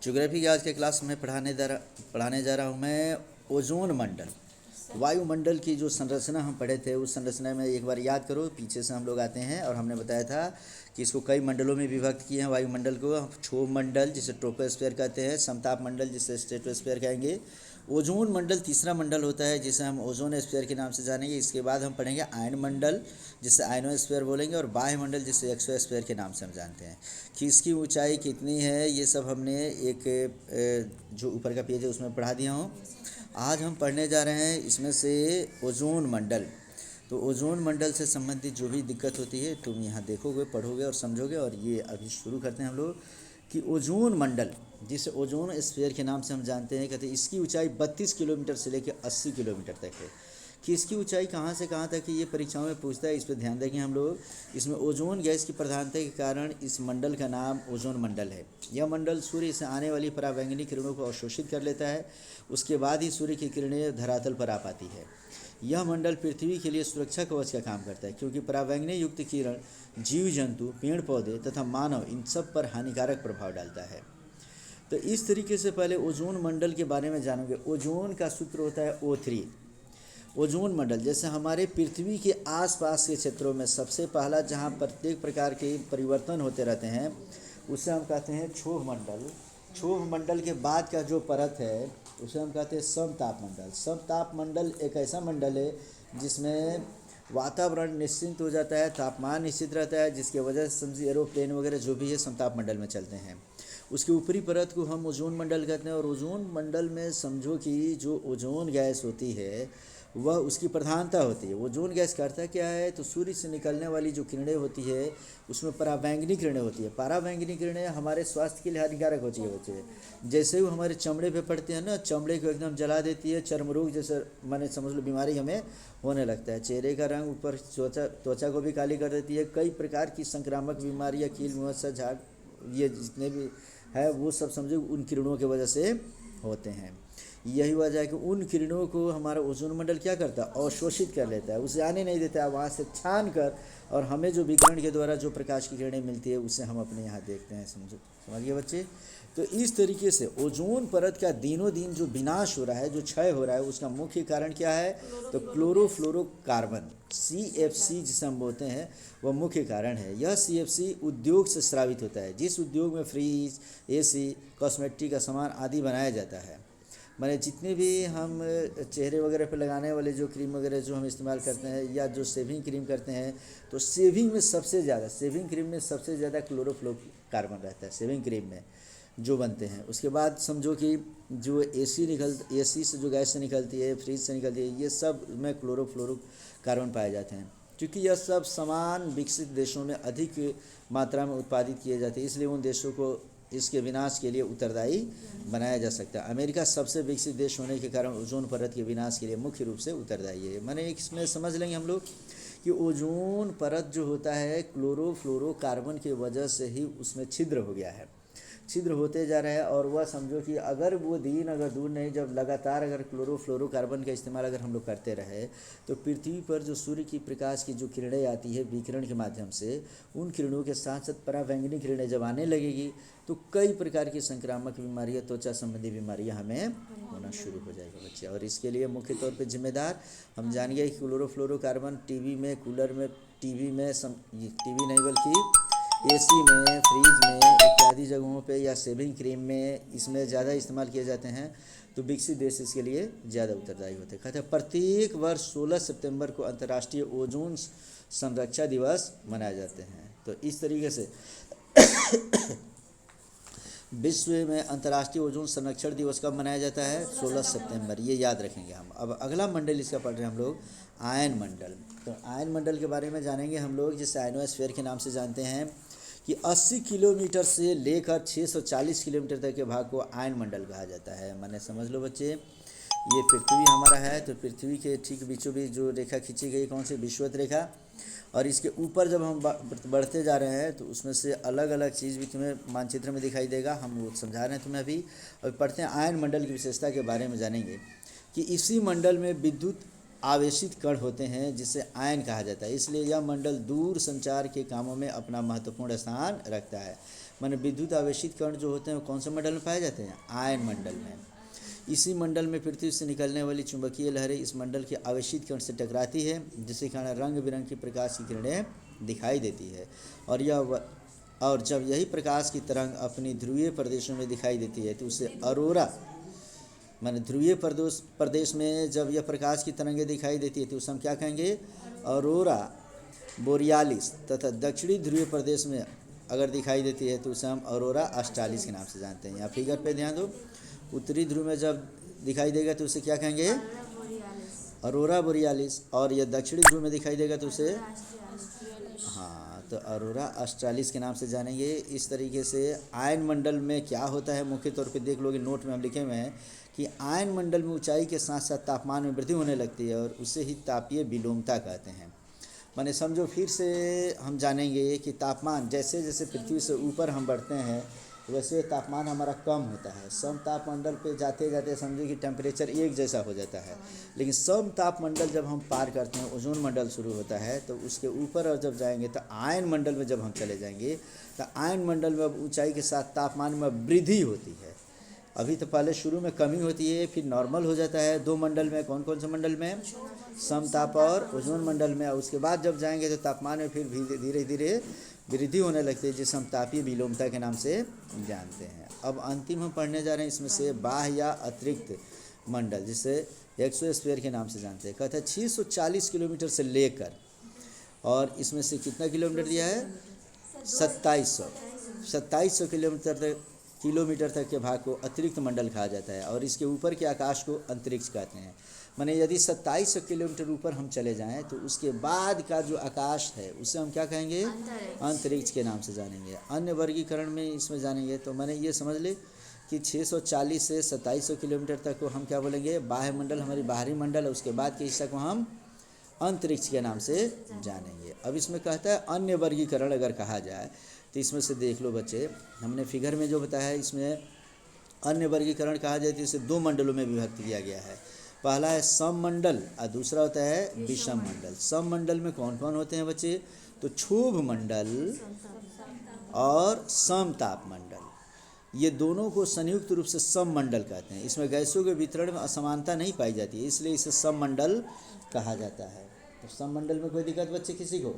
Geography की आज के क्लास में पढ़ाने जा रहा हूँ मैं ओजोन मंडल। वायुमंडल की जो संरचना हम पढ़े थे उस संरचना में एक बार याद करो, पीछे से हम लोग आते हैं और हमने बताया था कि इसको कई मंडलों में विभक्त किए हैं। वायुमंडल को क्षोभ मंडल जिसे ट्रोपोस्फीयर कहते हैं, समताप मंडल जिसे स्ट्रेटोस्फीयर कहेंगे। ओजोन मंडल तीसरा मंडल होता है जिसे हम ओजोन स्फीयर के नाम से जानेंगे। इसके बाद हम पढ़ेंगे आयन मंडल जिसे आयनोस्फीयर बोलेंगे, और बाह्य मंडल जिसे एक्सोस्फीयर के नाम से हम जानते हैं। कि इसकी ऊंचाई कितनी है ये सब हमने एक जो ऊपर का पेज है उसमें पढ़ा दिया हूँ। आज हम पढ़ने जा रहे हैं इसमें से ओजोन मंडल। तो ओजोन मंडल से संबंधित जो भी दिक्कत होती है तुम यहाँ देखोगे, पढ़ोगे और समझोगे। और ये अभी शुरू करते हैं हम लोग कि ओजोन मंडल जिसे ओजोन स्फीयर के नाम से हम जानते हैं, कहते हैं इसकी ऊंचाई 32 किलोमीटर से लेकर 80 किलोमीटर तक है। कि इसकी ऊंचाई कहाँ से कहाँ तक है ये परीक्षाओं में पूछता है, इस पर ध्यान देंगे हम लोग। इसमें ओजोन गैस की प्रधानता के कारण इस मंडल का नाम ओजोन मंडल है। यह मंडल सूर्य से आने वाली पराबैंगनी किरणों को अवशोषित कर लेता है, उसके बाद ही सूर्य की किरणें धरातल पर आ पाती है। यह मंडल पृथ्वी के लिए सुरक्षा कवच का काम करता है, क्योंकि पराबैंगनी युक्त किरण जीव जंतु, पेड़ पौधे तथा मानव इन सब पर हानिकारक प्रभाव डालता है। तो इस तरीके से पहले ओजोन मंडल के बारे में जानोगे। ओजोन का सूत्र होता है O3। ओजोन मंडल जैसे हमारे पृथ्वी के आसपास के क्षेत्रों में सबसे पहला जहाँ प्रत्येक प्रकार के परिवर्तन होते रहते हैं उसे हम कहते हैं क्षोभ मंडल। क्षोभ मंडल के बाद का जो परत है उसे हम कहते हैं समताप मंडल। समताप मंडल एक ऐसा मंडल है जिसमें वातावरण निश्चिंत हो जाता है, तापमान निश्चित रहता है, जिसकी वजह से समझिए एरोप्लेन वगैरह जो भी है समताप मंडल में चलते हैं। उसके ऊपरी परत को हम ओजोन मंडल कहते हैं। और ओजोन मंडल में समझो कि जो ओजोन गैस होती है वह उसकी प्रधानता होती है। ओजोन गैस करता क्या है, तो सूर्य से निकलने वाली जो किरणें होती है उसमें पराबैंगनी किरणें होती है। पराबैंगनी किरणें हमारे स्वास्थ्य के लिए हानिकारक होती है बच्चे। जैसे ही वो हमारे चमड़े पे पड़ते हैं ना, चमड़े को एकदम जला देती है, चर्म रोग जैसे माने समझ लो बीमारी हमें होने लगता है। चेहरे का रंग ऊपर त्वचा को भी काली कर देती है। कई प्रकार की संक्रामक बीमारियाँ, कील मुहस्सा, झाग, ये जितने भी है वो सब समझो उन किरणों की वजह से होते हैं। यही वजह है कि उन किरणों को हमारा ओजोन मंडल क्या करता है, अवशोषित कर लेता है, उसे आने नहीं देता है, वहाँ से छान कर, और हमें जो विकिरण के द्वारा जो प्रकाश की किरणें मिलती है उसे हम अपने यहाँ देखते हैं। समझिए बच्चे। तो इस तरीके से ओजोन परत का दिनों दिन जो विनाश हो रहा है, जो क्षय हो रहा है, उसका मुख्य कारण क्या है, तो क्लोरोफ्लोरोकार्बन CFC जिसे हम बोलते हैं वह मुख्य कारण है। यह CFC उद्योग से स्रावित होता है, जिस उद्योग में फ्रिज, AC, कॉस्मेटिक का सामान आदि बनाया जाता है। माने जितने भी हम चेहरे वगैरह पे लगाने वाले जो क्रीम वगैरह जो हम इस्तेमाल करते हैं या जो शेविंग क्रीम करते हैं, तो शेविंग क्रीम में सबसे ज़्यादा क्लोरोफ्लोरोकार्बन रहता है शेविंग क्रीम में जो बनते हैं। उसके बाद समझो कि जो AC से जो गैस से निकलती है, फ्रिज से निकलती है, ये सब में क्लोरोफ्लोरोकार्बन पाए जाते हैं। क्योंकि यह सब सामान विकसित देशों में अधिक मात्रा में उत्पादित किए जाते हैं, इसलिए उन देशों को इसके विनाश के लिए उत्तरदायी बनाया जा सकता है। अमेरिका सबसे विकसित देश होने के कारण ओजोन परत के विनाश के लिए मुख्य रूप से उत्तरदायी है। माने इसमें समझ लेंगे हम लोग कि ओजोन परत जो होता है क्लोरोफ्लोरोकार्बन की वजह से ही उसमें छिद्र हो गया है, छिद्र होते जा रहा है। और वह समझो कि अगर वो दिन अगर दूर नहीं, जब लगातार अगर क्लोरोफ्लोरोकार्बन का इस्तेमाल अगर हम लोग करते रहे तो पृथ्वी पर जो सूर्य की प्रकाश की जो किरणें आती है विकिरण के माध्यम से, उन किरणों के साथ साथ पराबैंगनी किरणें जब आने लगेगी तो कई प्रकार की संक्रामक बीमारियाँ, त्वचा संबंधी बीमारियाँ हमें होना शुरू हो जाएगी बच्चे। और इसके लिए मुख्य तौर पर जिम्मेदार हम जान गए कि क्लोरोफ्लोरोकार्बन टीवी में, कूलर में, टीवी नहीं बल्कि AC में, फ्रीज में इत्यादि जगहों पे या शेविंग क्रीम में इसमें ज़्यादा इस्तेमाल किए जाते हैं। तो विकसित देश इसके लिए ज़्यादा उत्तरदायी होते हैं। कहते हैं प्रत्येक वर्ष 16 सितंबर को अंतर्राष्ट्रीय ओजोन संरक्षा दिवस मनाए जाते हैं। तो इस तरीके से विश्व में अंतर्राष्ट्रीय ओजोन संरक्षण दिवस कब मनाया जाता है, 16 सितंबर। ये याद रखेंगे हम। अब अगला मंडल इसका पढ़ रहे हैं हम लोग, आयन मंडल। तो आयन मंडल के बारे में जानेंगे हम लोग, जिसे आयनोस्फीयर के नाम से जानते हैं। कि 80 किलोमीटर से लेकर 640 किलोमीटर तक के भाग को आयन मंडल कहा जाता है। माने समझ लो बच्चे, ये पृथ्वी हमारा है, तो पृथ्वी के ठीक बीचों बीच जो रेखा खींची गई कौन सी, विषुवत रेखा। और इसके ऊपर जब हम बढ़ते जा रहे हैं तो उसमें से अलग अलग चीज़ भी तुम्हें मानचित्र में दिखाई देगा, हम वो समझा रहे हैं तुम्हें अभी। और पढ़ते हैं आयन मंडल की विशेषता के बारे में जानेंगे कि इसी मंडल में विद्युत आवेशित कण होते हैं जिसे आयन कहा जाता है। इसलिए यह मंडल दूर संचार के कामों में अपना महत्वपूर्ण स्थान रखता है। माने विद्युत आवेशित कण जो होते हैं वो कौन से मंडल में पाए जाते हैं? आयन मंडल में। इसी मंडल में पृथ्वी से निकलने वाली चुंबकीय लहरें इस मंडल के आवेशित कण से टकराती है, जिसके कारण रंग बिरंग की प्रकाश की किरणें दिखाई देती है। और जब यही प्रकाश की तरंग अपनी ध्रुवीय प्रदेशों में दिखाई देती है तो उसे अरोरा, माने ध्रुवीय प्रदेश में जब यह प्रकाश की तरंगें दिखाई देती है तो उसे हम क्या कहेंगे? अरोरा बोरियालिस। तथा दक्षिणी ध्रुवीय प्रदेश में अगर दिखाई देती है तो उसे हम अरोरा ऑस्ट्रालिस के नाम से जानते हैं। यहाँ फिगर पे ध्यान दो, उत्तरी ध्रुव में जब दिखाई देगा तो उसे क्या कहेंगे? अरोरा बोरियालिस। और यह दक्षिणी ध्रुव में दिखाई देगा तो उसे हाँ, तो अरोरा ऑस्ट्रालिस के नाम से जानेंगे। इस तरीके से आयन मंडल में क्या होता है मुख्य तौर पे देख लोगे, नोट में हम लिखे हुए हैं कि आयन मंडल में ऊंचाई के साथ साथ तापमान में वृद्धि होने लगती है और उसे ही तापीय विलोमता कहते हैं। माने समझो, फिर से हम जानेंगे कि तापमान जैसे जैसे पृथ्वी से ऊपर हम बढ़ते हैं वैसे तापमान हमारा कम होता है। सम तापमंडल पे जाते जाते समझिए कि टेम्परेचर एक जैसा हो जाता है, लेकिन सम तापमंडल जब हम पार करते हैं, ओजोन मंडल शुरू होता है, तो उसके ऊपर और जब जाएंगे तो आयन मंडल में जब हम चले जाएंगे तो आयन मंडल में अब ऊंचाई के साथ तापमान में वृद्धि होती है। अभी तो पहले शुरू में कमी होती है, फिर नॉर्मल हो जाता है। दो मंडल में, कौन कौन से मंडल में? समताप और ओजोन मंडल में। और उसके बाद जब जाएंगे तो तापमान में फिर धीरे धीरे वृद्धि होने लगती है, जिसे हम तापीय विलोमता के नाम से जानते हैं। अब अंतिम हम पढ़ने जा रहे हैं इसमें से बाह्य या अतिरिक्त मंडल, जिसे एक्सोस्फीयर के नाम से जानते हैं। कहते हैं 640 किलोमीटर से लेकर, और इसमें से कितना किलोमीटर दिया है? 2700 किलोमीटर तक के भाग को अतिरिक्त मंडल कहा जाता है, और इसके ऊपर के आकाश को अंतरिक्ष कहते हैं। माने यदि 2700 किलोमीटर ऊपर हम चले जाएं तो उसके बाद का जो आकाश है उसे हम क्या कहेंगे? अंतरिक्ष के नाम से जानेंगे। अन्य वर्गीकरण में इसमें जानेंगे तो मैंने ये समझ ले कि 640 से 2700 किलोमीटर तक को हम क्या बोलेंगे? बाह्य मंडल, हमारी बाहरी मंडल है। उसके बाद के हिस्सा को हम अंतरिक्ष के नाम से जानेंगे। अब इसमें कहता है अन्य वर्गीकरण अगर कहा जाए तो इसमें से देख लो बच्चे, हमने फिगर में जो बताया है इसमें अन्य वर्गीकरण कहा जाए तो इसे दो मंडलों में विभक्त किया गया है। पहला है सममंडल और दूसरा होता है विषम मंडल। सममंडल में कौन कौन होते हैं बच्चे? तो क्षोभ मंडल और समताप मंडल, ये दोनों को संयुक्त रूप से सममंडल कहते हैं। इसमें गैसों के वितरण में असमानता नहीं पाई जाती है, इसलिए इसे सममंडल कहा जाता है। तो सममंडल में कोई दिक्कत बच्चे किसी को?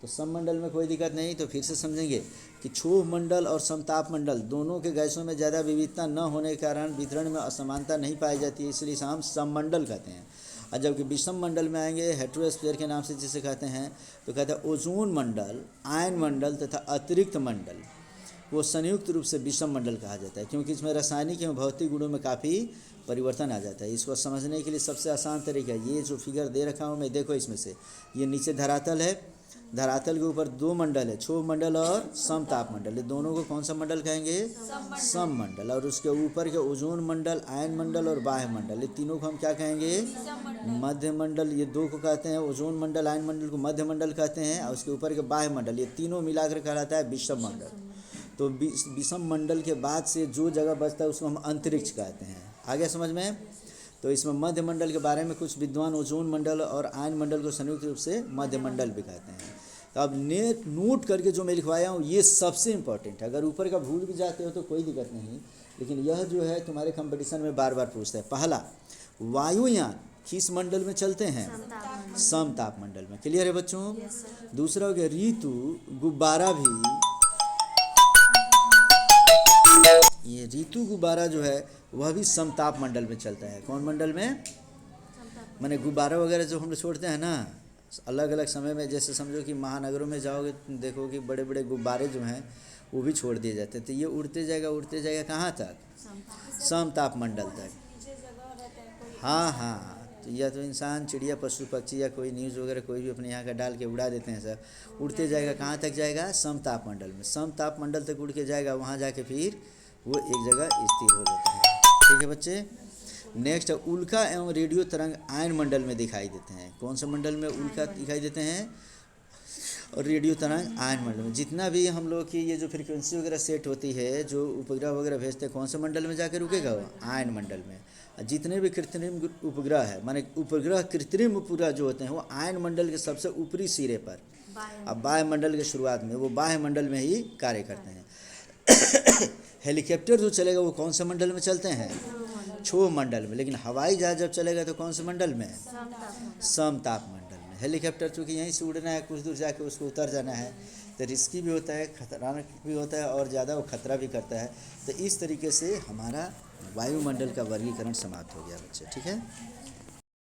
तो सममंडल में कोई दिक्कत नहीं। तो फिर से समझेंगे कि क्षोभ मंडल और समताप मंडल दोनों के गैसों में ज़्यादा विविधता न होने के कारण वितरण में असमानता नहीं पाई जाती है, इसलिए इसे हम सममंडल कहते हैं। और जबकि विषम मंडल में आएंगे, हेट्रोस्फीयर के नाम से जिसे कहते हैं, तो कहते हैं ओजोन मंडल, आयन मंडल तथा अतिरिक्त मंडल, वो संयुक्त रूप से विषम मंडल कहा जाता है, क्योंकि इसमें रासायनिक एवं भौतिक गुणों में काफ़ी परिवर्तन आ जाता है। इसको समझने के लिए सबसे आसान तरीका ये जो फिगर दे रखा हूँ मैं, देखो इसमें से ये नीचे धरातल है, धरातल के ऊपर दो मंडल है, क्षोभ मंडल और समताप मंडल। ये दोनों को कौन सा मंडल कहेंगे? सम मंडल। और उसके ऊपर के ओजोन मंडल, आयन मंडल और बाह्य मंडल, ये तीनों को हम क्या कहेंगे? मध्य मंडल। ये दो को कहते हैं ओजोन मंडल, आयन मंडल को मध्य मंडल कहते हैं, और उसके ऊपर के बाह्य मंडल, ये तीनों मिलाकर कहलाता है विषम मंडल। तो विषम मंडल के बाद से जो जगह बचता है उसको हम अंतरिक्ष कहते हैं। आगे समझ में? तो इसमें मध्य मंडल के बारे में कुछ विद्वान ओजोन मंडल और आयन मंडल को संयुक्त रूप से मध्य मंडल भी कहते हैं। तो अब नोट करके जो मैं लिखवाया हूँ ये सबसे इम्पोर्टेंट है। अगर ऊपर का भूल भी जाते हो तो कोई दिक्कत नहीं, लेकिन यह जो है तुम्हारे कंपटीशन में बार बार पूछता है। पहला, वायुयान किस मंडल में चलते हैं? समताप मंडल में। क्लियर है बच्चों? दूसरा हो गया ऋतु गुब्बारा भी, ये ऋतु गुब्बारा जो है वह भी समताप मंडल में चलता है। कौन मंडल में? माने गुब्बारा वगैरह जो हम लोग छोड़ते हैं ना अलग अलग समय में, जैसे समझो कि महानगरों में जाओगे देखो कि बड़े बड़े गुब्बारे जो हैं वो भी छोड़ दिए जाते हैं, तो ये उड़ते जाएगा कहाँ तक? समताप मंडल तक। हाँ, तो या तो इंसान, चिड़िया, पशु पक्षी या कोई न्यूज़ वगैरह कोई भी अपने यहाँ का डाल के उड़ा देते हैं सब, उड़ते जाएगा कहाँ तक जाएगा? समताप मंडल में। समताप मंडल तक उड़ के जाएगा, वहाँ जाके फिर वो एक जगह स्थिर हो जाता है। ठीक है बच्चे? नेक्स्ट, उल्का एवं रेडियो तरंग आयन मंडल में दिखाई देते हैं। कौन से मंडल में उल्का दिखाई देते हैं और रेडियो तरंग आयन मंडल में? जितना भी हम लोग की ये जो फ्रीक्वेंसी वगैरह सेट होती है, जो उपग्रह वगैरह भेजते हैं, कौन से मंडल में जाकर रुकेगा? वो आयन मंडल में। जितने भी कृत्रिम उपग्रह है, माने उपग्रह कृत्रिम उपग्रह जो होते हैं वो आयन मंडल के सबसे ऊपरी सिरे पर, अब बाह्य मंडल के शुरुआत में वो बाह्य मंडल में ही कार्य करते हैं। हेलीकॉप्टर जो चलेगा वो कौन से मंडल में चलते हैं? क्षोभ मंडल में। लेकिन हवाई जहाज जब चलेगा तो कौन से मंडल में? समताप मंडल में। हेलीकॉप्टर चूँकि यहीं से उड़ना है, कुछ दूर जाके उसको उतर जाना है, तो रिस्की भी होता है, खतरनाक भी होता है, और ज़्यादा वो खतरा भी करता है। तो इस तरीके से हमारा वायुमंडल का वर्गीकरण समाप्त हो गया बच्चे, ठीक है।